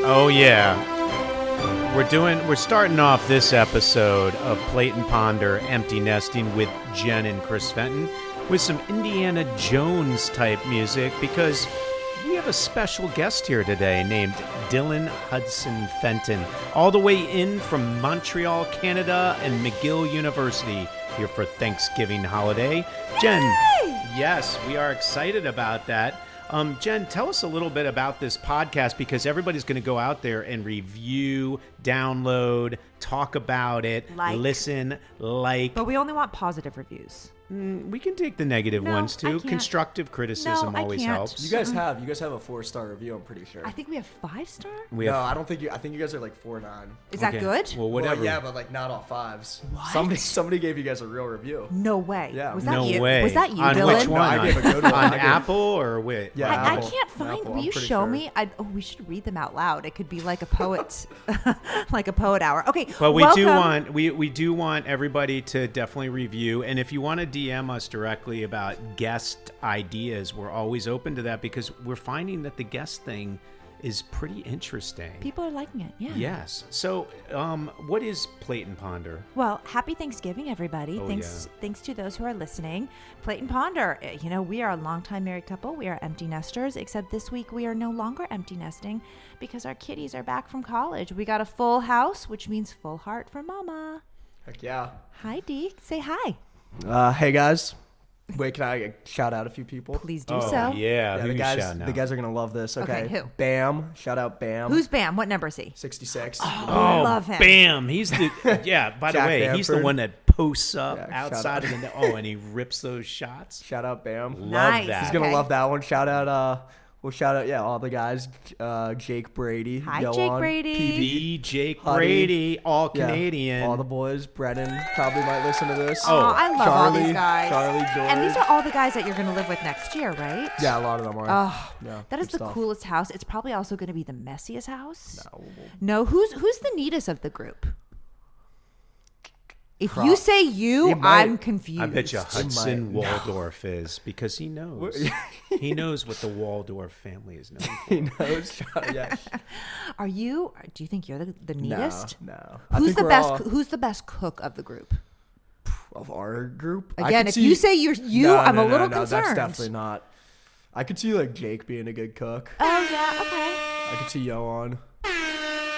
Oh yeah. We're starting off this episode of Plate and Ponder Empty Nesting with Jen and Chris Fenton with some Indiana Jones type music because we have a special guest here today named Dylan Hudson Fenton, all the way in from Montreal, Canada, and McGill University here for Thanksgiving holiday. Jen, yes, we are excited about that. Jen, tell us a little bit about this podcast because everybody's going to go out there and review, download, talk about it, listen, But we only want positive reviews. We can take the negative ones too. Constructive criticism always helps. You guys have a 4-star review, I'm pretty sure. I think we have 5-star. I don't think I think you guys are like 4.9. Is that good? Well, whatever. Well, yeah, but like not all 5s. What? Somebody gave you guys a real review. No way. Yeah. Was that No you? way. Was that you, on Dylan? which one? No, I gave a good one. On Apple or with? Yeah, I Apple. can't find. Apple, Will I'm you pretty show sure. me? We should read them out loud. It could be like a poet, like a poet hour. Okay, But we welcome. do want everybody to definitely review, and if you want to DM us directly about guest ideas, we're always open to that because we're finding that the guest thing is pretty interesting. People are liking it. Yeah. Yes. So, what is Plate and Ponder? Well, happy Thanksgiving, everybody. Oh, Thanks to those who are listening. Plate and Ponder. You know, we are a longtime married couple. We are empty nesters, except this week we are no longer empty nesting because our kiddies are back from college. We got a full house, which means full heart for mama. Heck yeah. Hi, Dee. Say hi. Hey guys. Wait, can I shout out a few people? Please do so. Yeah, the who you guys shouting out? the guys are gonna love this. Okay. Okay, who? Bam. Shout out Bam. Who's Bam? What number is he? 66. I love him. Bam! He's the by the Jack way, he's the Bamford. one that posts up Yeah, outside shout of the net. Oh, and he rips those shots. Shout out Bam. Love Nice. that. He's gonna Okay. love that one. Shout out all the guys. Jake Brady. Hi, Yoan, Jake Brady. B. Jake Huddy. Brady, all Yeah, Canadian. all the boys. Brennan probably might listen to this. Oh, I love all these Charlie, guys. Charlie, George. And these are all the guys that you're going to live with next year, right? Yeah, a lot of them are. Oh, Yeah, that is good the stuff. coolest house. It's probably also going to be the messiest house. No. No, who's the neatest of the group? If you say you, It might. I'm confused. I bet you might. Hudson No. Waldorf is because he knows. He knows what the Waldorf family is known for. He knows. Yeah. Are you? Do you think you're the neatest? No. Who's the best? Who's the best cook of the group? Of our group? I Again, could if see- you say you're you, No, I'm no, a little no, concerned. That's definitely not. I could see like Jake being a good cook. Oh yeah, okay. I could see Yoan.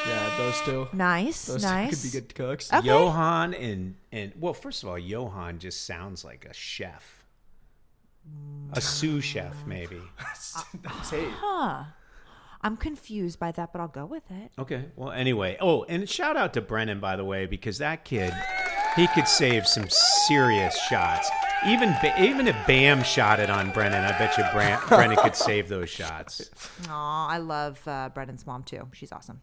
Yeah, those two. Nice, Those nice. two could be good cooks. Okay. Johan and well, first of all, Johan just sounds like a chef, a sous chef maybe. Hey. Huh. I'm confused by that, but I'll go with it. Okay. Well, anyway. Oh, and shout out to Brennan, by the way, because that kid, he could save some serious shots. Even if Bam shot it on Brennan, I bet you Brennan could save those shots. Aw, I love Brendan's mom too. She's awesome.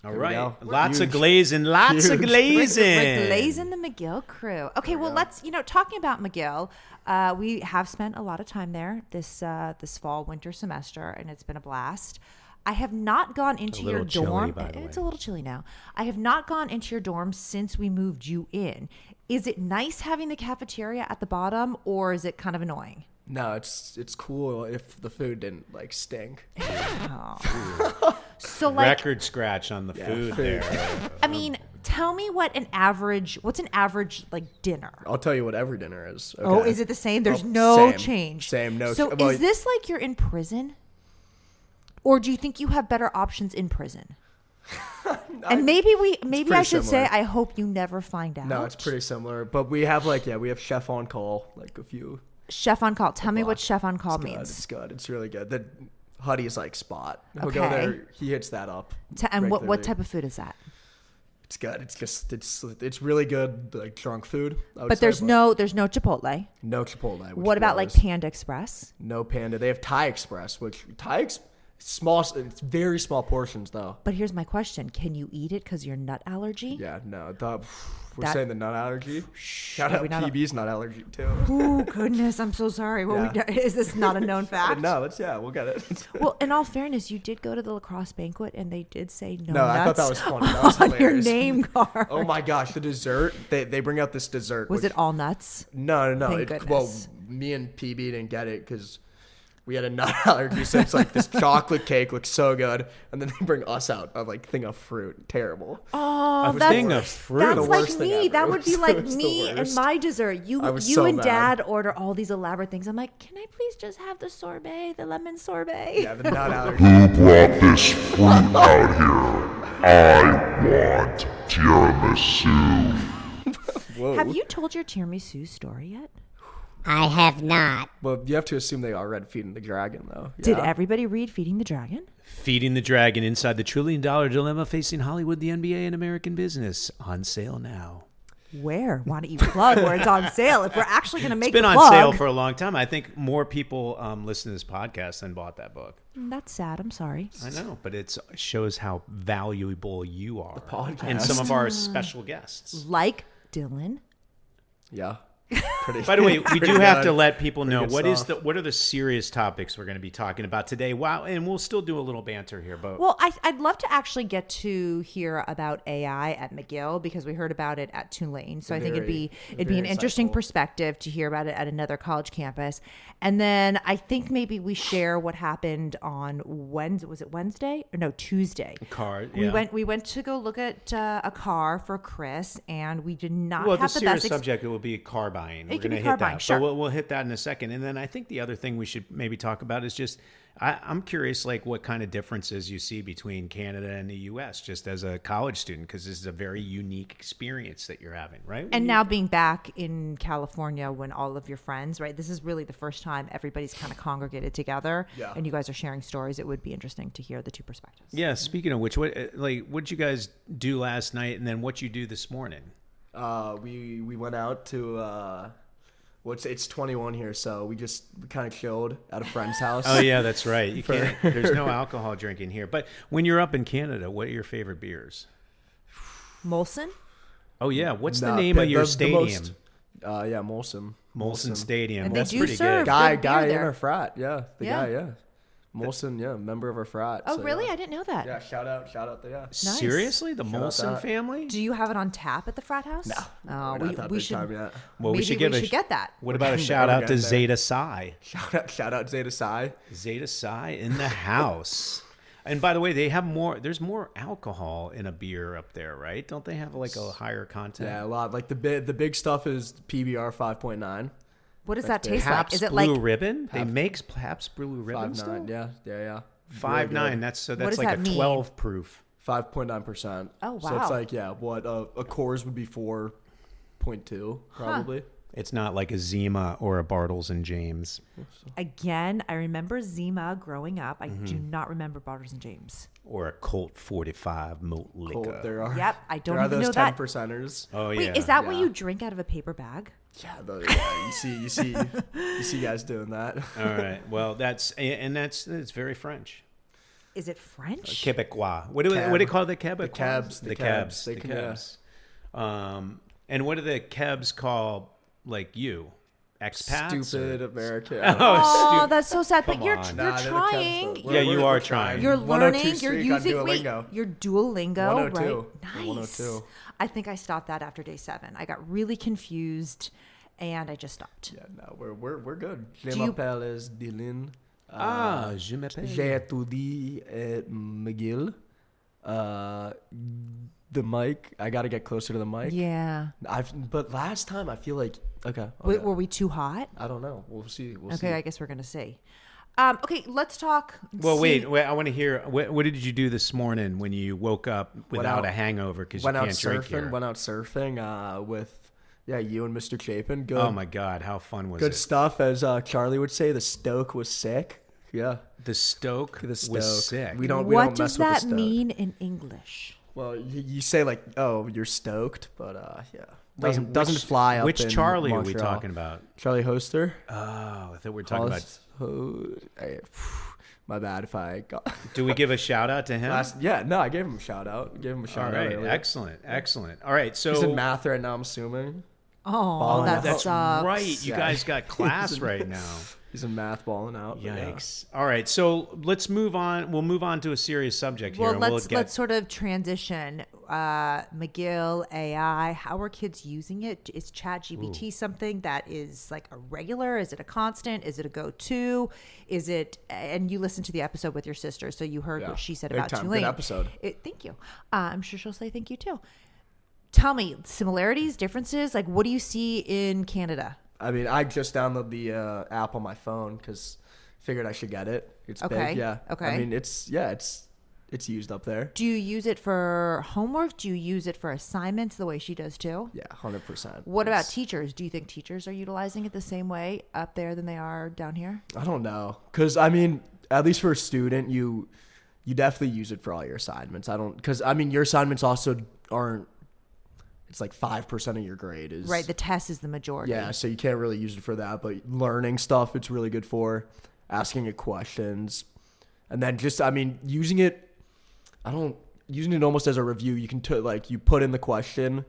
All we right. go. Lots of Huge. glazing. Lots of Huge. glazing. We're glazing the McGill crew. Okay, well, let's, talking about McGill, we have spent a lot of time there this fall, winter semester, and it's been a blast. I have not gone into your little chilly, dorm. by the It's way. a little chilly now. I have not gone into your dorm since we moved you in. Is it nice having the cafeteria at the bottom, or is it kind of annoying? No, it's cool if the food didn't like stink. So, like, Record scratch on the food there. I mean, tell me what's an average like dinner? I'll tell you what every dinner is. Okay? Oh, is it the same? There's Oh, no same. change. Same, no So ch- well, is this like you're in prison? Or do you think you have better options in prison? And maybe I pretty should similar. say I hope you never find out. No, it's pretty similar, but we have we have chef on call, like a few. Chef on call. Tell me what chef on call It's good. means. It's good. It's really good. The Huddy's like spot. He'll go Okay. there. He hits that up. And what regularly. type of food is that? It's good. It's just it's really good like drunk food. I would But say, there's no Chipotle. no Chipotle. which What about like blows. Panda Express? No Panda? They have Thai Express, which small. It's very small portions though. But here's my question: can you eat it because your nut allergy? Yeah, no. We're That- saying the nut allergy. Shout Are out we not- PB's nut allergy too. Oh goodness, I'm so sorry. Is this not a known fact? No, we'll get it. Well, in all fairness, you did go to the lacrosse banquet, and they did say no. No, I thought that nuts was funny. That was on your hilarious. name card. Oh my gosh, the dessert! They bring out this dessert. Was which- it all nuts? No. Thank Well, goodness. me and PB didn't get it because We had a nut allergy, so it's like this chocolate cake looks so good, and then they bring us out a like thing of fruit. Terrible. Oh, A that's thing of fruit. That's The like worst thing me. ever. That would be It like was the me and worst. my dessert. You I was you so and mad. Dad order all these elaborate things. I'm like, can I please just have the sorbet, the lemon sorbet? Yeah, the nut allergy. Who brought this fruit out here? I want tiramisu. Whoa. Have you told your tiramisu story yet? I have not. Well, you have to assume they all read Feeding the Dragon, though. Did Yeah. everybody read Feeding the Dragon? Feeding the Dragon inside the $1 trillion dilemma facing Hollywood, the NBA, and American business. On sale now. Where? Why don't you plug where it's on sale? If we're actually going to make It's been the on plug. sale for a long time. I think more people listen to this podcast than bought that book. That's sad. I'm sorry. I know, but it shows how valuable you are. podcast. And some of our special guests. Like Dylan. Yeah. Pretty, By the way, we pretty do have to good. let people know good stuff. what are the serious topics we're going to be talking about today. Wow, and we'll still do a little banter here, but Well, I'd love to actually get to hear about AI at McGill because we heard about it at Tulane. So I think it'd be an very interesting insightful. perspective to hear about it at another college campus. And then I think maybe we share what happened on Wednesday. Was it Wednesday? Or no, Tuesday. car. We went to go look at a car for Chris, and we did not Well, the have the serious best. subject it will be car buying. We're It could going to be hit car that, buying, sure. but we'll hit that in a second. And then I think the other thing we should maybe talk about is just I'm curious, like what kind of differences you see between Canada and the U.S. just as a college student, because this is a very unique experience that you're having, right? And now being back in California when all of your friends, right? This is really the first time everybody's kind of congregated together, Yeah. and you guys are sharing stories. It would be interesting to hear the two perspectives. Yeah. Speaking of which, what did you guys do last night, and then what you do this morning? We went out to it's 21 here, so we kind of chilled at a friend's house. Oh yeah, that's right. You can't. There's no alcohol drinking here. But when you're up in Canada, what are your favorite beers? Molson? Oh yeah, what's the Nah, name of the- your the stadium? most- yeah, Molson. Molson Stadium. And they That's do pretty serve good. Guy good beer in there. our frat. Yeah, the Yeah. guy. Yeah, Molson. Yeah, member of our frat. Oh, so, really? Yeah. I didn't know that. Yeah, shout out. Yeah. Nice. Seriously, the Shout out Molson that. family? Do you have it on tap at the frat house? No, Oh, we're not that we big should. time yet. Well, Maybe we should get that. What about a We're shout out to getting there. Zeta Psi? Shout out Zeta Psi. Zeta Psi in the house. And by the way, they have more. There's more alcohol in a beer up there, right? Don't they have like a higher content? Yeah, a lot. Like the big stuff is PBR 5.9. What does that big. taste like? Pabst Is it Blue like Ribbon? They make Pabst Blue Ribbon 5.9. still? Yeah. 5.9. That's does like that a mean? 12 proof. 5.9%. Oh, So wow. it's like what a Coors would be 4.2 probably. It's not like a Zima or a Bartles and James. again? I remember Zima growing up. I do not remember Bartles and James. Or a Colt 45 malt liquor. Cold. There are. Yep, I don't there are even those know that. 10%ers. Oh yeah. Wait, is that what Yeah. you drink out of a paper bag? Yeah, you see guys doing that. All right. Well, that's very French. Is it French? Quebecois. What do Cab. they call the Quebecois? cabs, The the cabs. cabs. They The can, cabs. And what do the cabs call like you? Expats? Stupid or- American. Oh, Stu- that's so sad. But Come you're on. you're Nah, they're the trying. cabs, though. Yeah, you are trying. You're 102 learning. You're streak on using wait, Duolingo. your Duolingo, 102. right? Nice. 102. I think I stopped that after day 7. I got really confused, and I just stopped. Yeah, no, we're good. Je Do you- m'appelle is Dylan. Je m'appelle. J'ai étudié at McGill. The mic. I got to get closer to the mic. Yeah. But last time I feel like okay. Were we too hot? I don't know. We'll see. We'll Okay, see. I guess we're gonna see. Okay, let's talk. Well, see- wait. I want to hear. What did you do this morning when you woke up without out- a hangover because you Went out can't drink surfing. here? Went out surfing with you and Mr. Chapin. Good. Oh my God, how fun was Good it? stuff, as Charlie would say. The stoke was sick. Yeah, The Stoke the stoke was sick. We don't. what mess does with the that stoke. mean in English? Well, you say like, oh, you're stoked, but yeah, Wait, doesn't which- fly up. Which in Charlie are we Montreal. talking about? Charlie Hoster. Oh, I thought we were talking about. My bad if I got. Do we give a shout out to him? I gave him a shout out. All Shout right, out earlier. excellent. All right, so He's in math right now, I'm assuming. Oh, that that's sucks. right. You Yeah. guys got class right now. He's in math balling out. Yikes. All right, so let's move on. We'll move on to a serious subject here. Well, and let's sort of transition. McGill AI. How are kids using it? Is ChatGPT something that is like a regular? Is it a constant? Is it a go-to? Is it? And you listened to the episode with your sister, so you heard what she said Big about time. Tulane. Good episode. Thank you. I'm sure she'll say thank you too. Tell me similarities, differences. Like, what do you see in Canada? I mean, I just downloaded the app on my phone because figured I should get it. It's Okay. big, yeah. Okay. I mean, it's used up there. Do you use it for homework? Do you use it for assignments the way she does too? Yeah, 100%. What about teachers? Do you think teachers are utilizing it the same way up there than they are down here? I don't know, because I mean, at least for a student, you definitely use it for all your assignments. Because I mean, your assignments also aren't. It's like 5% of your grade is Right, the test is the majority. Yeah, so you can't really use it for that, but learning stuff it's really good for, asking it questions, and then just using it. Using it almost as a review. You can you put in the question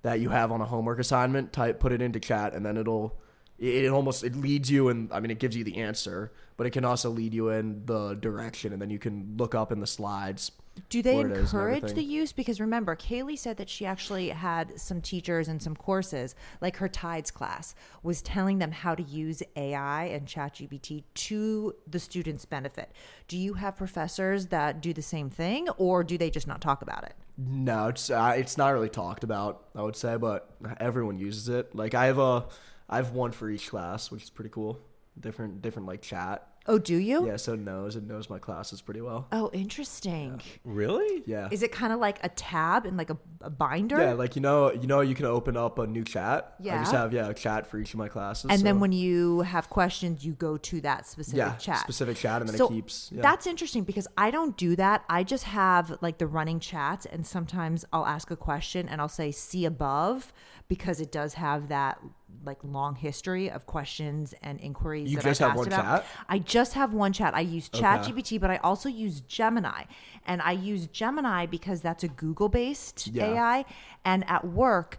that you have on a homework assignment, put it into chat, and then it leads you, and it gives you the answer, but it can also lead you in the direction, and then you can look up in the slides. Do they where it is and encourage everything. the use? Because remember, Kaylee said that she actually had some teachers and some courses, like her Tides class, was telling them how to use AI and ChatGPT to the students' benefit. Do you have professors that do the same thing, or do they just not talk about it? No, it's not really talked about, I would say, but everyone uses it. Like I have one for each class, which is pretty cool. Different like chat. Oh, do you? Yeah, so it knows my classes pretty well. Oh, interesting. Really? Yeah. Is it kind of like a tab in like a binder? Yeah, like you can open up a new chat. I just Yeah. have a chat for each of my classes. And then so- when you have questions, you go to that specific chat. specific chat, and then So it keeps. Yeah. that's interesting because I don't do that. I just have like the running chats, and sometimes I'll ask a question and I'll say see above because it does have that like long history of questions and inquiries. You that just I've have asked one about. chat? I just have one chat. I use ChatGPT, but I also use Gemini, and I use Gemini because that's a Google-based Yeah. AI, and at work.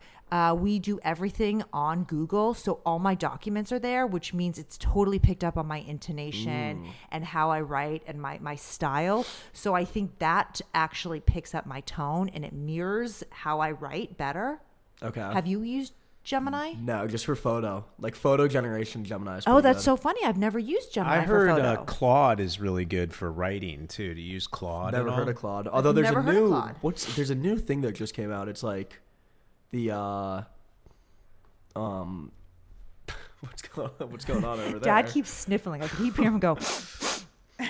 We do everything on Google, so all my documents are there, which means it's totally picked up on my intonation and how I write and my style. So I think that actually picks up my tone and it mirrors how I write better. Okay. Have you used Gemini? No, just for photo. Like photo generation, Gemini is Oh, pretty that's good. so funny. I've never used Gemini I for heard photo. Claude is really good for writing too. Do you use Claude? Never at heard all? of Claude. Although there's never a heard of new Claude. there's a new thing that just came out. It's like the what's going on over there? Dad keeps sniffling. I keep hearing him go.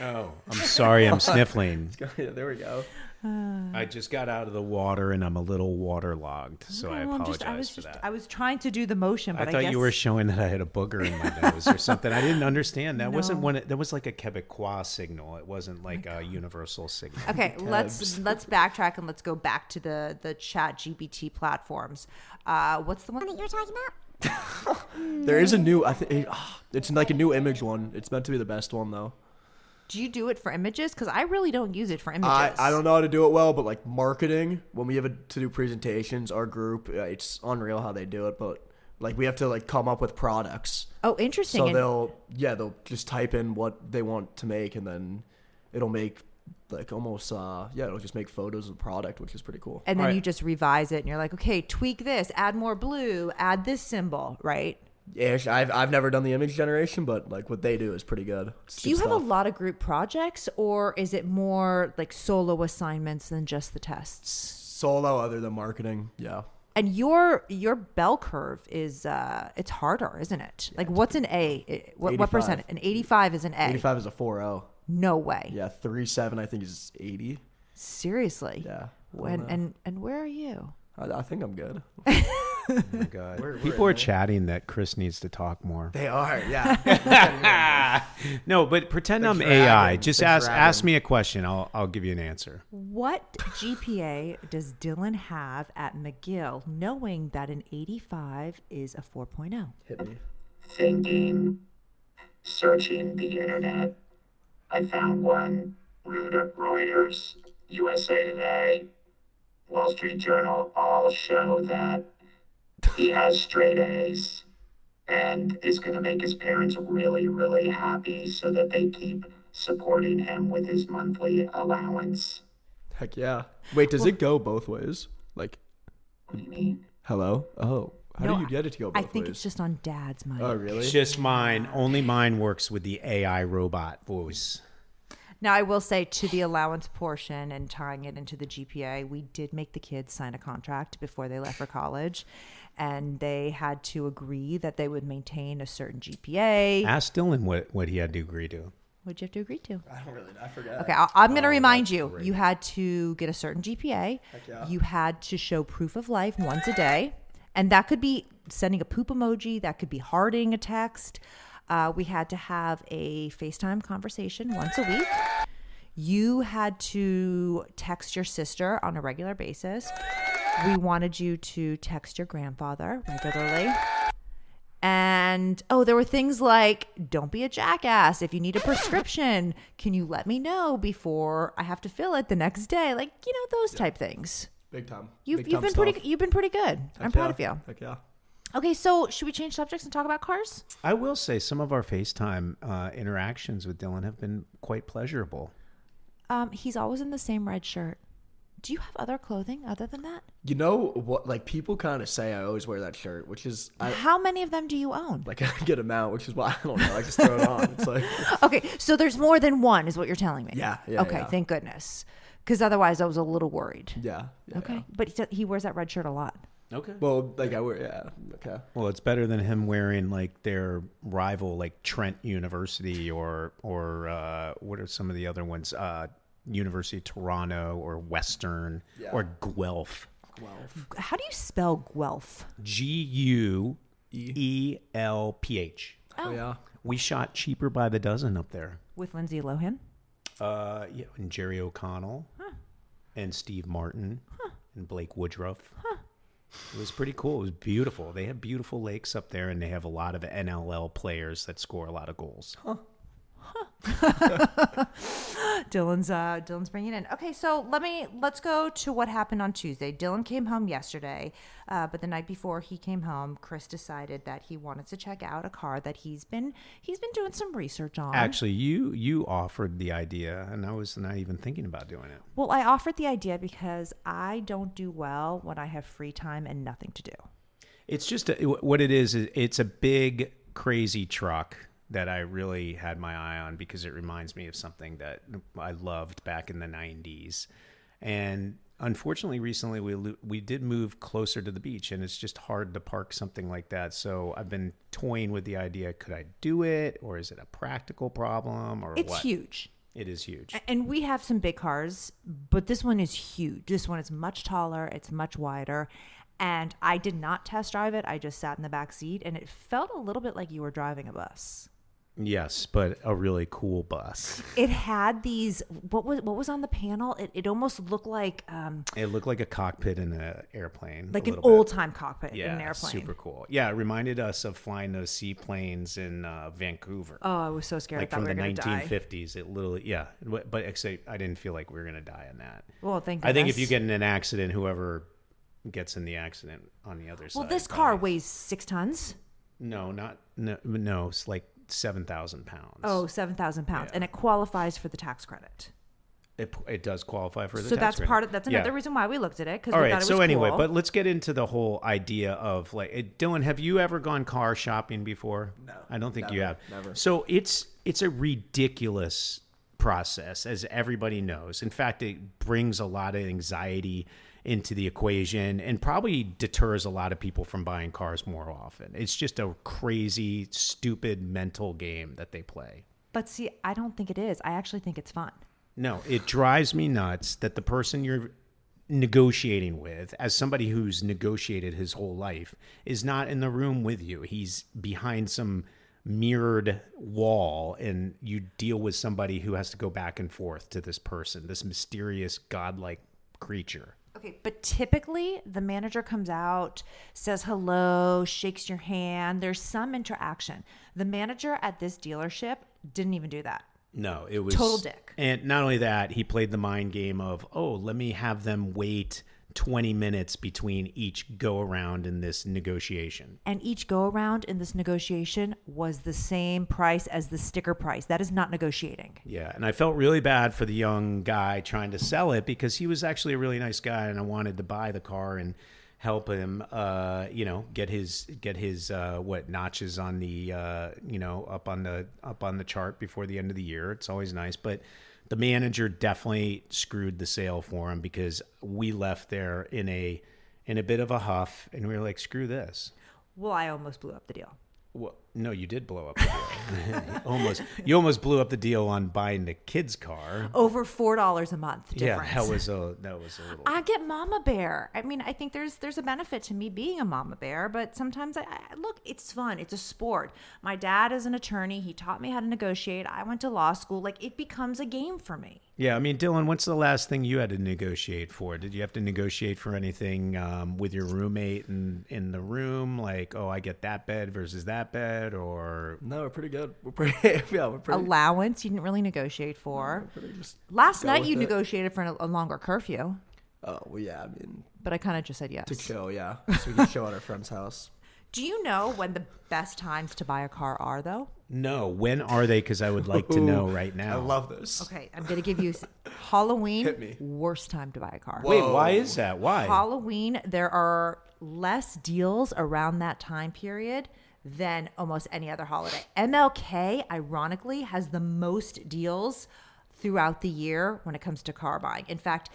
Oh, I'm sorry. I'm sniffling. There we go. I just got out of the water and I'm a little waterlogged, so I Oh, apologize for that. I was trying to do the motion, but I I thought guess you were showing that I had a booger in my nose or something. I didn't understand. That wasn't No. one. That was like a Quebecois signal. It wasn't like a universal signal. Okay, let's backtrack and let's go back to the Chat GPT platforms. What's the one that you're talking about? There is a new. I think it's like a new image one. It's meant to be the best one though. Do you do it for images? Because I really don't use it for images. I don't know how to do it well, but like marketing, when we have to do presentations, our group, it's unreal how they do it. But like we have to like come up with products. Oh, interesting. So And- they'll just type in what they want to make, and then it'll make like almost it'll just make photos of the product, which is pretty cool. and then Right. you just revise it, and you're like, okay, tweak this, add more blue, add this symbol, right? Yeah, I've never done the image generation, but like what they do is pretty good. It's Do you good have a stuff. lot of group projects, or is it more like solo assignments than just the tests? Solo other than marketing? Yeah. And your bell curve is it's harder, isn't it? Like, what's an A? What 85. percent? An 85 is an A. 85 is a 4.0. No way. Yeah, 3.7 I think is 80. Seriously. Yeah. And where are you? I think I'm good. Oh my God. People are chatting that Chris needs to talk more. They are, yeah. No, but pretend I'm dragon. AI. Just The ask dragon. me a question. I'll give you an answer. What GPA does Dylan have at McGill, knowing that an 85 is a 4.0? Hit me. Thinking, searching the internet. I found one. Reuters, USA Today, Wall Street Journal all show that he has straight A's. and is going to make his parents really, really happy so that they keep supporting him with his monthly allowance. Heck yeah. Wait, does it go both ways? Like, What do you mean? hello? Oh, how No, do you get it to go both I think ways? it's just on Dad's money. Oh, really? It's just mine. Only mine works with the AI robot voice. Now, I will say to the allowance portion and tying it into the GPA, we did make the kids sign a contract before they left for college, and they had to agree that they would maintain a certain GPA. Ask Dylan what he had to agree to. What'd you have to agree to? I don't really, I forgot. Okay, I'm going to remind that's you. great. You had to get a certain GPA. yeah. You had to show proof of life once a day. And that could be sending a poop emoji. That could be hearting a text. We had to have a FaceTime conversation once a week. You had to text your sister on a regular basis. We wanted you to text your grandfather regularly. And, there were things like, don't be a jackass. If you need a prescription, can you let me know before I have to fill it the next day? Like, those type things. Big time. You've Big time been stuff. you've been pretty good. I'm proud of you. Heck yeah. Okay, so should we change subjects and talk about cars? I will say some of our FaceTime interactions with Dylan have been quite pleasurable. He's always in the same red shirt. Do you have other clothing other than that? You know what? Like, people kind of say I always wear that shirt, which is How many of them do you own? like a good amount, which is why I don't know. I just throw it on. It's like, Okay, so there's more than one, is what you're telling me. Yeah, Okay, yeah. thank goodness, because otherwise I was a little worried. yeah. Okay, yeah. but he wears that red shirt a lot. Okay. Well, like I wear, yeah. Okay. Well, it's better than him wearing like their rival, like Trent University or what are some of the other ones? University of Toronto or Western or Guelph. How do you spell Guelph? Guelph. Oh yeah. We shot Cheaper by the Dozen up there. With Lindsay Lohan? Yeah, and Jerry O'Connell and Steve Martin and Blake Woodruff. It was pretty cool. It was beautiful. They have beautiful lakes up there, and they have a lot of NLL players that score a lot of goals. Dylan's bringing it in. Okay, so let's go to what happened on Tuesday. Dylan came home yesterday, but the night before he came home, Chris decided that he wanted to check out a car that he's been doing some research on. Actually, you offered the idea, and I was not even thinking about doing it. Well, I offered the idea because I don't do well when I have free time and nothing to do. It's just what it is. It's a big, crazy truck that I really had my eye on because it reminds me of something that I loved back in the 90s. And unfortunately, recently we did move closer to the beach, and it's just hard to park something like that. So I've been toying with the idea, could I do it, or is it a practical problem, or It's what? huge. It is huge. And we have some big cars, but this one is huge. This one is much taller. It's much wider. And I did not test drive it. I just sat in the back seat, and it felt a little bit like you were driving a bus. Yes, but a really cool bus. It had these, what was on the panel? It almost looked like It looked like a cockpit in an airplane. like a an little bit. old time cockpit in an airplane. Super cool. Yeah, it reminded us of flying those seaplanes in Vancouver. Oh, I was so scared. Like I thought from we the were going to die. 1950s. It literally, yeah. But actually, I didn't feel like we were going to die on that. Well, thank I think if goodness. you get in an accident, whoever gets in the accident on the other side. Well, this car probably- weighs 6 tons. No, it's like 7,000 pounds. Oh, 7,000 pounds. Yeah. And it qualifies for the tax credit. It does qualify for the So tax that's credit. part of, that's another Yeah. reason why we looked at it. Because All we right. thought it was So anyway, cool. but let's get into the whole idea of like, Dylan, have you ever gone car shopping before? No, I don't think you never, have. never. So it's a ridiculous process, as everybody knows. In fact, it brings a lot of anxiety into the equation and probably deters a lot of people from buying cars more often. It's just a crazy, stupid mental game that they play. But see, I don't think it is. I actually think it's fun. No, it drives me nuts that the person you're negotiating with, as somebody who's negotiated his whole life, is not in the room with you. He's behind some mirrored wall, and you deal with somebody who has to go back and forth to this person, this mysterious, godlike creature. Okay, but typically the manager comes out, says hello, shakes your hand. There's some interaction. The manager at this dealership didn't even do that. No, it was Total dick. And not only that, he played the mind game of, oh, let me have them wait 20 minutes between each go around in this negotiation. And each go around in this negotiation was the same price as the sticker price. That is not negotiating. Yeah, and I felt really bad for the young guy trying to sell it because he was actually a really nice guy, and I wanted to buy the car and help him, get his notches on the, up on the chart before the end of the year. It's always nice, but the manager definitely screwed the sale for him because we left there in a bit of a huff, and we were like, screw this. Well, I almost blew up the deal. Well, no, you did blow up the deal. You almost blew up the deal on buying the kid's car. Over $4 a month difference. Yeah, that was a little. I get mama bear. I mean, I think there's a benefit to me being a mama bear, but sometimes I look, it's fun. It's a sport. My dad is an attorney. He taught me how to negotiate. I went to law school. Like, it becomes a game for me. Yeah, I mean, Dylan, what's the last thing you had to negotiate for? Did you have to negotiate for anything with your roommate in the room? Like, oh, I get that bed versus that bed, or No, we're pretty good. We're pretty Allowance, you didn't really negotiate for. just Last go night with you it. negotiated for a longer curfew, Oh, well, yeah, I mean, but I kind of just said yes. to chill, yeah. So we can chill at our friend's house. Do you know when the best times to buy a car are, though? no? When are they? Because I would like to know right now. I love this. Okay, I'm going to give you Halloween, Hit me. worst time to buy a car. Wait, why is that? Why? Halloween, there are less deals around that time period than almost any other holiday. MLK, ironically, has the most deals throughout the year when it comes to car buying. In fact,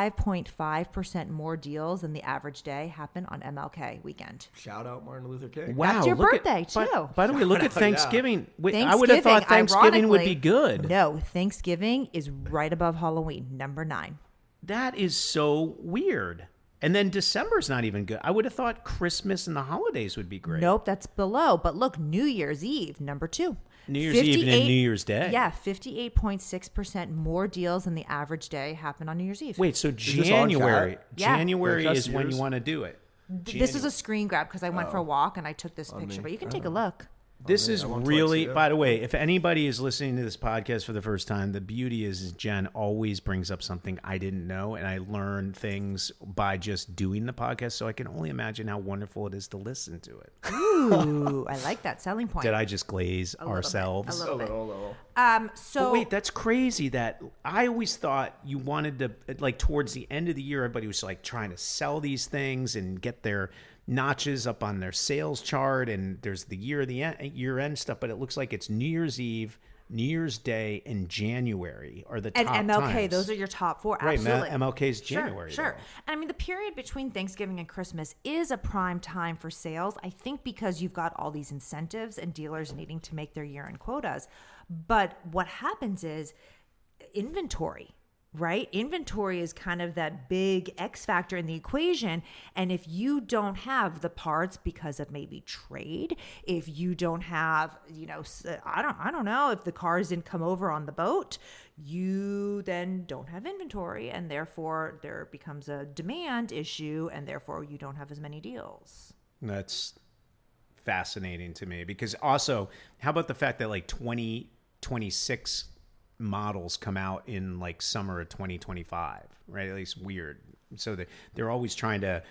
65.5% more deals than the average day happen on MLK weekend. Shout out Martin Luther King. Wow, That's your look birthday, too. By the way, look at Yeah. Thanksgiving. Wait, I would have thought Thanksgiving would be good. No, Thanksgiving is right above Halloween, number 9. That is so weird. And then December's not even good. I would have thought Christmas and the holidays would be great. Nope, that's below. But look, New Year's Eve, number 2. New Year's Eve and New Year's Day. Yeah, 58.6% more deals than the average day happen on New Year's Eve. Wait, so this on January. cat? Yeah. January Like is when years? you want to do it. This is a screen grab because I went for a walk and I took this picture. me. But you can take a look. This man, is I want to really, see it. by the way, if anybody is listening to this podcast for the first time, the beauty is Jen always brings up something I didn't know, and I learn things by just doing the podcast, so I can only imagine how wonderful it is to listen to it. Ooh, I like that selling point. Did I just glaze little bit, ourselves? a little bit. little. So But wait, that's crazy that I always thought you wanted to, like, towards the end of the year, everybody was like trying to sell these things and get their notches up on their sales chart, and there's the year end stuff, but it looks like it's New Year's Eve, New Year's Day, and January are the top and MLK, times. those are your top 4. Right, Absolutely. MLK's January. Sure. though. And I mean, the period between Thanksgiving and Christmas is a prime time for sales. I think because you've got all these incentives and dealers needing to make their year-end quotas. But what happens is inventory. Right? Inventory is kind of that big X factor in the equation. And if you don't have the parts because of maybe trade, if you don't have, I don't know, if the cars didn't come over on the boat, you then don't have inventory. And therefore there becomes a demand issue. And therefore you don't have as many deals. That's fascinating to me because also, how about the fact that like 2026 models come out in like summer of 2025, right? At least weird. So they're always trying to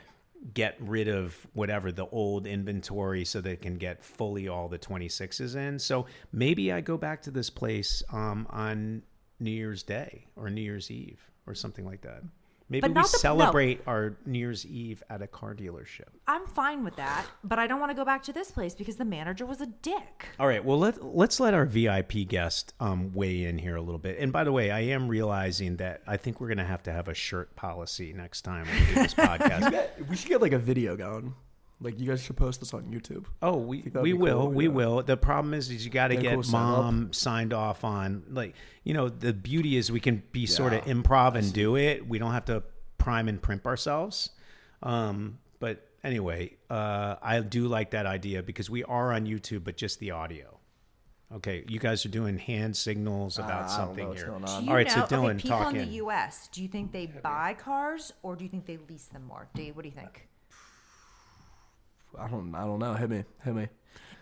get rid of whatever the old inventory so they can get fully all the 26s in. So maybe I go back to this place on New Year's Day or New Year's Eve or something like that. Maybe But we not the- celebrate our New Year's Eve at a car dealership. I'm fine with that, but I don't want to go back to this place because the manager was a dick. All right, well, let's let our VIP guest weigh in here a little bit. And by the way, I am realizing that I think we're going to have a shirt policy next time we do this podcast. We should get like a video going. Like, you guys should post this on YouTube. Oh, we that'd we be will. cool, We yeah. will. The problem is you got to Get a get cool setup. mom signed off on. Like, the beauty is we can be sort of Yeah, improv and do it. We don't have to prime and primp ourselves. But anyway, I do like that idea because we are on YouTube, but just the audio. Okay, you guys are doing hand signals about I don't know something what's here. going Do on. you All right, know, so Dylan, people talk in in. the U.S., do you think they buy cars or do you think they lease them more? Dave, what do you think? I don't know. Hit me.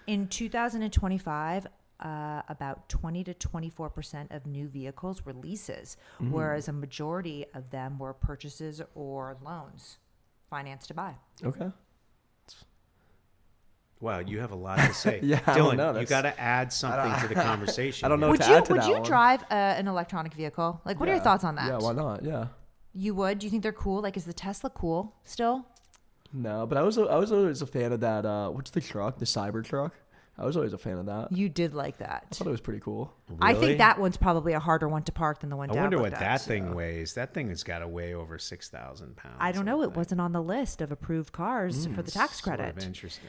In 2025, about 20 to 24% of new vehicles were leases, whereas a majority of them were purchases or loans, financed to buy. Okay. Wow, you have a lot to say. Yeah, I don't know. Dylan, you got to add something to the conversation. I don't know here. what to add to Would that you one. drive an electronic vehicle? Like, what are your thoughts on that? Yeah, why not? Yeah. You would? Do you think they're cool? Like, is the Tesla cool still? No, but I was always a fan of that. What's the truck? The Cybertruck. I was always a fan of that. You did like I that. thought it was pretty cool. I Really? think that one's probably a harder one to park than the one I Dad wonder looked what at. that thing weighs. That thing has got to weigh over 6,000 pounds. I don't know. It think. wasn't on the list of approved cars for the tax Sort credit. of interesting.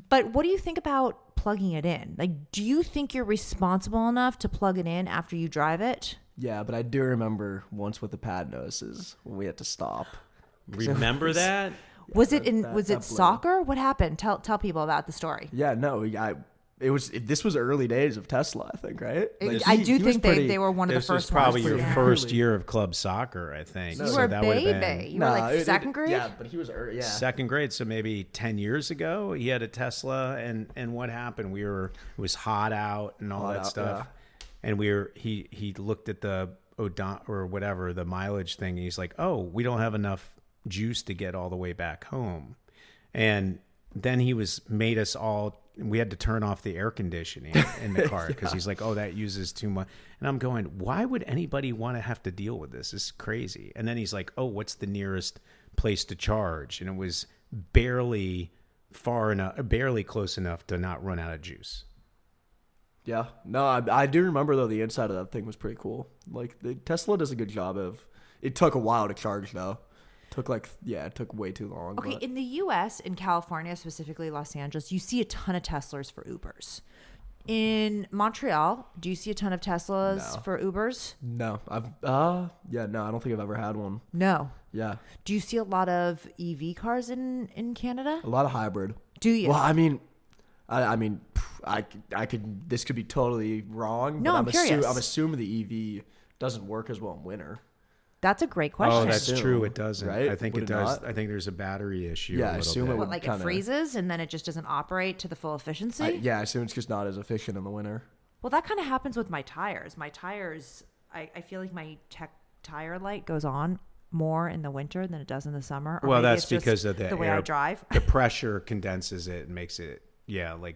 But what do you think about plugging it in? Like, do you think you're responsible enough to plug it in after you drive it? Yeah, but I do remember once with the pad notices when we had to stop. Remember that? Was it in? that- Was that it blew. soccer? What happened? Tell people about the story. Yeah, no, this was early days of Tesla, I think, right? Like, I he- do he was think pretty- they were one of the This was first probably ones. your Yeah. first year of club soccer, I think. You So were a that would've baby. been You were like second grade. Yeah, but he was early. Yeah. second grade, so maybe 10 years ago, he had a Tesla, and what happened? It was hot out and all Hot that out, stuff, and he looked at the or whatever the mileage thing. And he's like, oh, we don't have enough juice to get all the way back home, and then made us all. We had to turn off the air conditioning in the car because he's like, oh, that uses too much. And I'm going, why would anybody want to have to deal with this? This is crazy. And then he's like, oh, what's the nearest place to charge? And it was barely close enough to not run out of juice. Yeah. No, I do remember, though, the inside of that thing was pretty cool. Like, Tesla does a good job of... It took a while to charge, though. It took way too long. Okay, but- in the U.S., in California, specifically Los Angeles, you see a ton of Teslas for Ubers. In Montreal, do you see a ton of Teslas No. for Ubers? No, I don't think I've ever had one. No. Yeah. Do you see a lot of EV cars in Canada? A lot of hybrid. Do you? Well, I could. This could be totally wrong. No, but I'm curious. I'm assuming the EV doesn't work as well in winter. That's a great question. Oh, that's assume, true. It doesn't. right? I think Would it it does. not? I think there's a battery issue. Yeah, a I little assume it bit. would- What, like kinda- it freezes and then it just doesn't operate to the full efficiency? I assume it's just not as efficient in the winter. Well, that kind of happens with my tires. My tires, I feel like my tire light goes on more in the winter than it does in the summer. Or Well, maybe that's it's just because of the way air. I drive. The pressure condenses it and makes it,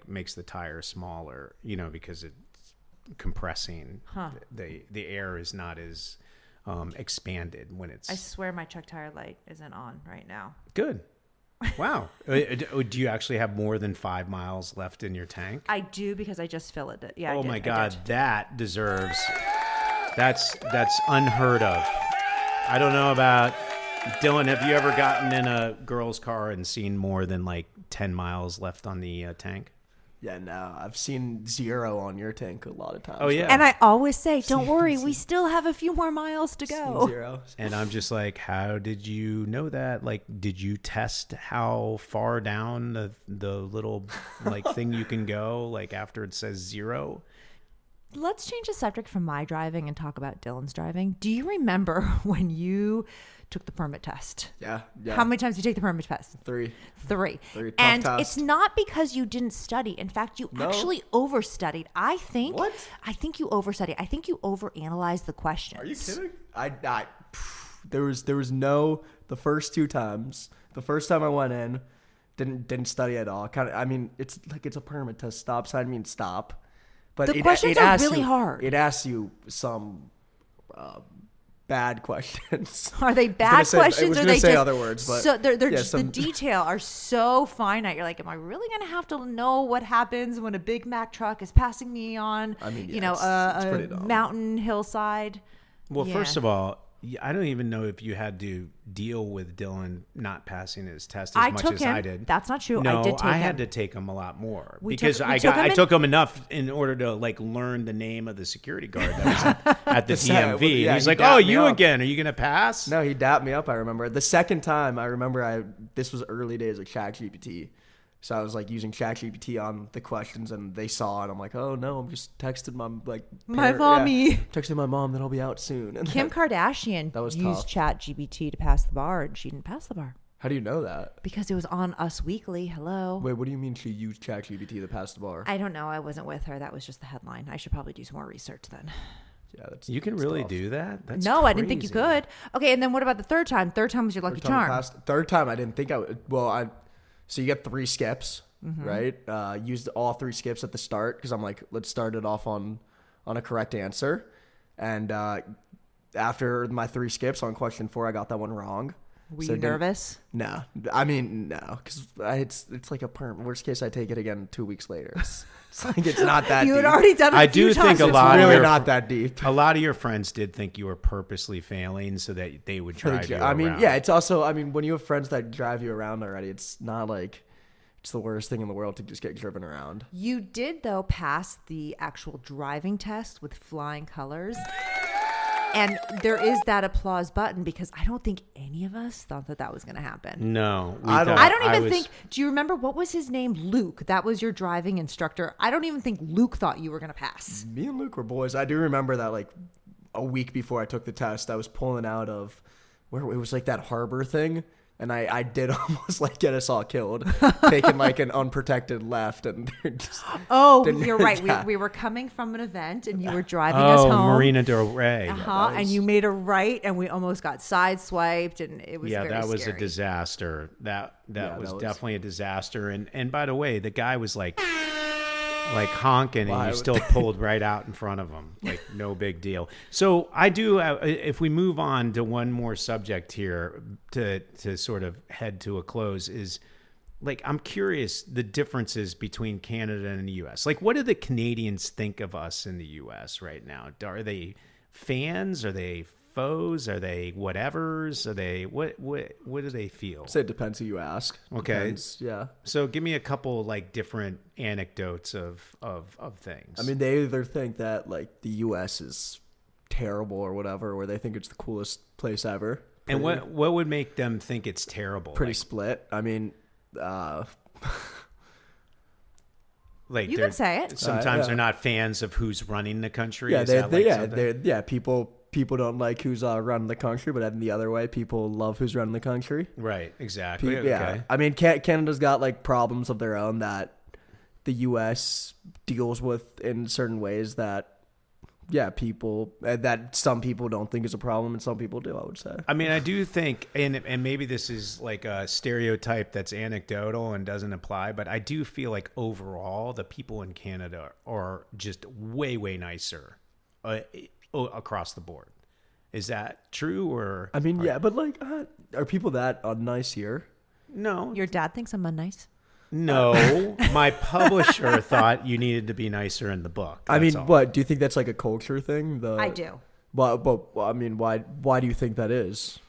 makes the tire smaller, because it's compressing. The air is not as expanded when it's I swear my truck tire light isn't on right now. good. Wow. Do you actually have more than 5 miles left in your tank? I do because I just filled it. Yeah. I Oh did, my I God, did. that deserves. That's unheard of. I don't know about Dylan. Have you ever gotten in a girl's car and seen more than like 10 miles left on the tank? Yeah, no, I've seen 0 on your tank a lot of times. Oh, yeah. And I always say, don't worry, we still have a few more miles to Seen go. 0. And I'm just like, how did you know that? Like, did you test how far down the little like thing you can go like after it says 0? Let's change the subject from my driving and talk about Dylan's driving. Do you remember when you took the permit test? Yeah. How many times did you take the permit test? 3. 3. Tough And test. it's not because you didn't study. In fact, you actually overstudied. I think. What? I think you overstudied. I think you overanalyzed the questions. Are you kidding? There was no, the first 2 times. The first time I went in, didn't study at all. It's like it's a permit test. Stop sign means stop. But The questions are asks really you- hard. It asks you some bad questions. Are they I bad was gonna say- questions? I was or gonna they say just, other words, but so they're yeah, just, some- the detail are so finite. You're like, am I really gonna have to know what happens when a Big Mac truck is passing me on, it's a pretty dumb. mountain hillside? Well, Yeah. first of all, I don't even know if you had to deal with Dylan not passing his test as much took as him. I did. That's not true. No, I did take had him. to take him a lot more We because took- we I took him I in- took him enough in order to like learn the name of the security guard that was at the Yeah, DMV. yeah, and he's he like, dapped "Oh, me you up. again? Are you gonna pass?" No, he dapped me up. I remember the second time. I remember this was early days of ChatGPT, so I was like using ChatGPT on the questions, and they saw it. I'm like, oh no, I'm just texting my My mommy. texting my mom that I'll be out soon. And Kim Kardashian That was used tough. ChatGPT to pass the bar, and she didn't pass the bar. How do you know that? Because it was on Us Weekly. Hello. Wait, what do you mean she used ChatGPT to pass the bar? I don't know. I wasn't with her. That was just the headline. I should probably do some more research then. Yeah, You can really do that? That's No, crazy. I didn't think you could. Okay, and then what about the third time? Third time was your lucky charm. Third time, I didn't think I would. Well, so you get 3 skips, right? Used all 3 skips at the start because I'm like, let's start it off on a correct answer. And after my 3 skips on question 4, I got that one wrong. Were you nervous? No. I mean, no. Because it's like a perm. Worst case, I take it again 2 weeks later. It's like it's not that You deep. had already done it I a few do think times. a lot It's of really your not that deep. A lot of your friends did think you were purposely failing so that they would drive you I mean, around. yeah, it's also, I mean, when you have friends that drive you around already, it's not like it's the worst thing in the world to just get driven around. You did, though, pass the actual driving test with flying colors. And there is that applause button because I don't think any of us thought that was going to happen. No. I don't even think, do you remember, what was his name? Luke. That was your driving instructor. I don't even think Luke thought you were going to pass. Me and Luke were boys. I do remember that like a week before I took the test, I was pulling out of where it was like that harbor thing. And I did almost like get us all killed, taking like an unprotected left, and just You're right. Yeah. We were coming from an event, and you were driving us home. Marina Del Rey. And you made a right, and we almost got sideswiped, and it was very that was scary. a disaster. That was was definitely a disaster. And by the way, the guy was like honking, and Wow. you still pulled right out in front of him. Like, no big deal. So I do, if we move on to one more subject here to sort of head to a close, is like, I'm curious the differences between Canada and the U.S. Like, what do the Canadians think of us in the U.S. right now? Are they fans? Are they foes? Are they whatevers? Are they what do they feel? I'd say it depends who you ask. Okay. Depends, yeah. So give me a couple like different anecdotes of things. I mean, they either think that like the U.S. is terrible or whatever, or they think it's the coolest place ever. and what would make them think it's terrible? Pretty Like, split. I mean, like You they're- can say it. Sometimes yeah. they're not fans of who's running the country. yeah, Is that like something? people don't like who's running the country, but then the other way, people love who's running the country. Right, exactly. Yeah, Okay. I mean, Canada's got like problems of their own that the U.S. deals with in certain ways that, that some people don't think is a problem and some people do, I would say. I mean, I do think, and maybe this is like a stereotype that's anecdotal and doesn't apply, but I do feel like overall the people in Canada are just way, way nicer across the board. Is that true? Or I mean, yeah, but like, are people that nice here? no? Your dad thinks I'm unnice. No, my publisher thought you needed to be nicer in the book. I mean, That's all. what do you think that's like a culture thing? I do. But I mean, why do you think that is?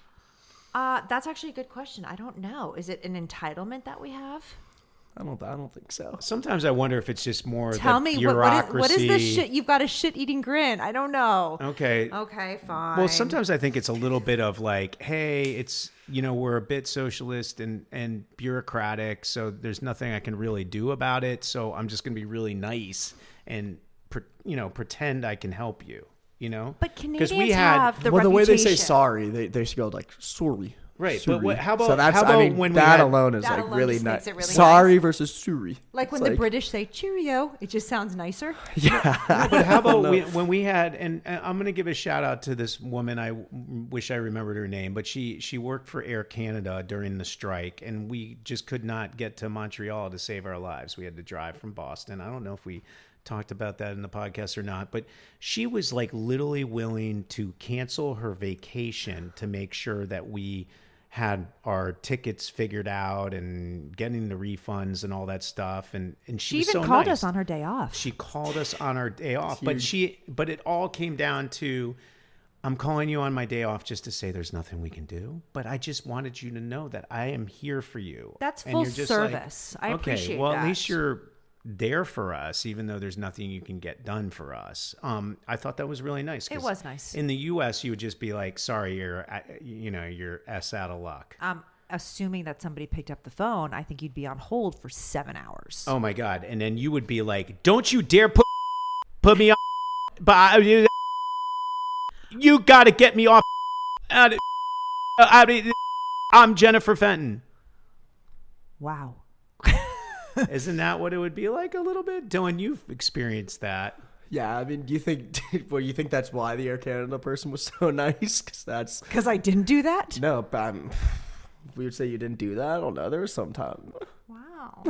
That's actually a good question. I don't know. Is it an entitlement that we have? I don't think so. Sometimes I wonder if it's just more Tell the me, bureaucracy. what is this shit? You've got a shit-eating grin. I don't know. Okay. Okay, fine. Well, sometimes I think it's a little bit of like, hey, it's, we're a bit socialist and bureaucratic, so there's nothing I can really do about it. So I'm just going to be really nice and, pretend I can help you, But Canadians have the the way they say reputation. sorry, they should go like sorry. Right, Sorry. but how about so that's, how about I mean, when that we had, alone is That like alone really just nice. makes it really Sorry nice. versus sorry. Like when the British say cheerio, it just sounds nicer. Yeah. But how about when we had, and I'm going to give a shout out to this woman. I wish I remembered her name, but she worked for Air Canada during the strike, and we just could not get to Montreal to save our lives. We had to drive from Boston. I don't know if we talked about that in the podcast or not, but she was like literally willing to cancel her vacation to make sure that we had our tickets figured out and getting the refunds and all that stuff. And She was even so called nice. us on her day off. She called us on our day off, but it all came down to, I'm calling you on my day off just to say there's nothing we can do, but I just wanted you to know that I am here for you. That's And full you're just service. I appreciate well, that. at least you're there for us, even though there's nothing you can get done for us. I thought that was really nice. 'Cause It was nice. In the U.S., you would just be like, sorry, you're S out of luck. Assuming that somebody picked up the phone, I think you'd be on hold for 7 hours. Oh my God. And then you would be like, don't you dare put me on, but you got to get me off. I'm Jennifer Fenton. Wow. Isn't that what it would be like a little bit? Dylan, you've experienced that. Yeah, I mean, do you think? Well, you think that's why the Air Canada person was so nice? Because I didn't do that? No, but we would say you didn't do that. I don't know. There was some time. Wow.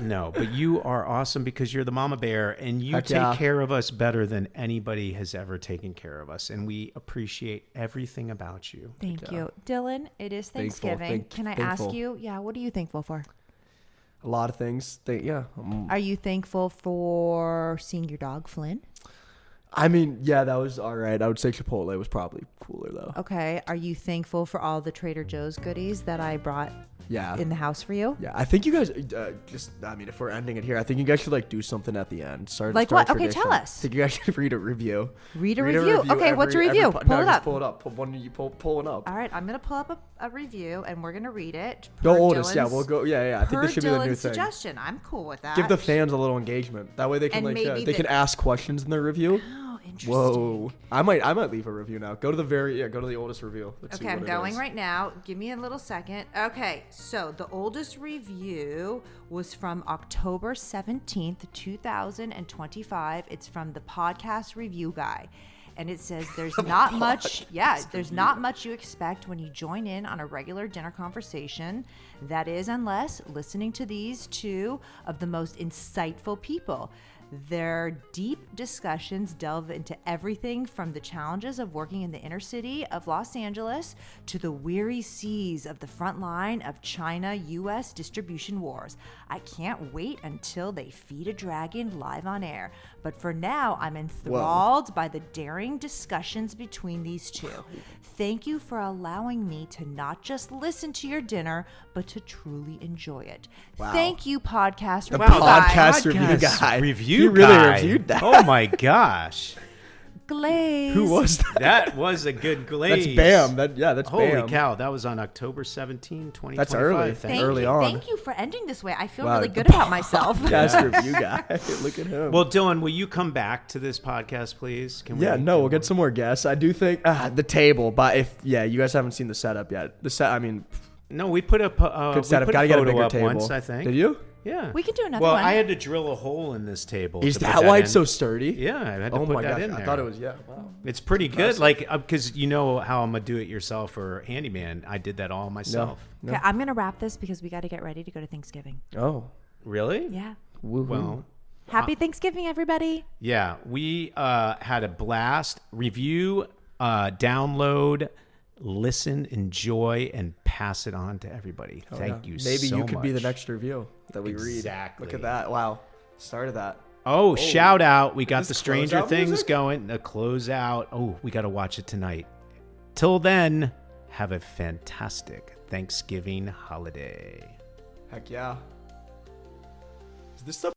No, but you are awesome because you're the mama bear and you Heck take yeah. care of us better than anybody has ever taken care of us. And we appreciate everything about you. Thank you. Dylan, it is Thankful, Thanksgiving. Can I ask thankful. you, what are you thankful for? A lot of things. Are you thankful for seeing your dog, Flynn? I mean, yeah, that was all right. I would say Chipotle was probably cooler though. Okay. Are you thankful for all the Trader Joe's goodies that I brought Yeah. in the house for you? Yeah, I think you guys if we're ending it here, I think you guys should like do something at the end. Start Like start what? Okay, tradition. tell us. I think you guys should read a review. Read a review. Okay, what's a review? Pull no, it just up. pull it up. Pull one up. All right, I'm going to pull up a review and we're going to read it. Go per oldest. Yeah, Dylan's- we'll go. Yeah. I think per this should be the new Dylan's thing. suggestion. I'm cool with that. Give the fans a little engagement. That way they can And maybe they can ask questions in their review. Oh, interesting. Whoa. I might leave a review now. Go to the oldest review. Let's see Okay, what I'm it going is. right now. Give me a little second. Okay, so the oldest review was from October 17th, 2025. It's from the podcast review guy. And it says there's not much, there's not much you expect when you join in on a regular dinner conversation. That is, unless listening to these two of the most insightful people. Their deep discussions delve into everything from the challenges of working in the inner city of Los Angeles to the weary seas of the front line of China-U.S. distribution wars. I can't wait until they feed a dragon live on air. But for now, I'm enthralled by the daring discussions between these two. Thank you for allowing me to not just listen to your dinner, but to truly enjoy it. Wow. Thank you, podcast The review guy. podcast review guy. Review He really guy. reviewed that. Oh my gosh. Glaze. Who was that? That was a good glaze. That's Bam. That's Holy Bam. cow. That was on October 17, 2025. That's early. Thank Early you. on. Thank you for ending this way. I feel Wow, really the good about myself. Podcast review guy. Look at him. Well, Dylan, will you come back to this podcast, please? Can we? We'll get some more guests. I do think the table, but you guys haven't seen the setup yet. No, we put a Good setup. We put Gotta a get a photo bigger up table. once, I think. Did you? Yeah. We can do another well, one. I had to drill a hole in this table. Is to put that why in. it's so sturdy? Yeah, I had to Oh put my that gosh. in there. I thought it was Wow. It's pretty good, like because you know how I'm a do-it-yourself or handyman. I did that all myself. No. Okay, I'm going to wrap this because we got to get ready to go to Thanksgiving. Oh. Really? Yeah. Woo-hoo. Well, Happy Thanksgiving, everybody. yeah, we had a blast. Review, download, listen, enjoy, and pass it on to everybody. Thank you Maybe so you could be the much. next review that we read. Exactly. Look at that. Wow. Started that. Oh, shout out. We got Is the this Stranger closeout Things music? going. The closeout. Oh, we got to watch it tonight. Till then, have a fantastic Thanksgiving holiday. Heck yeah. Is this stuff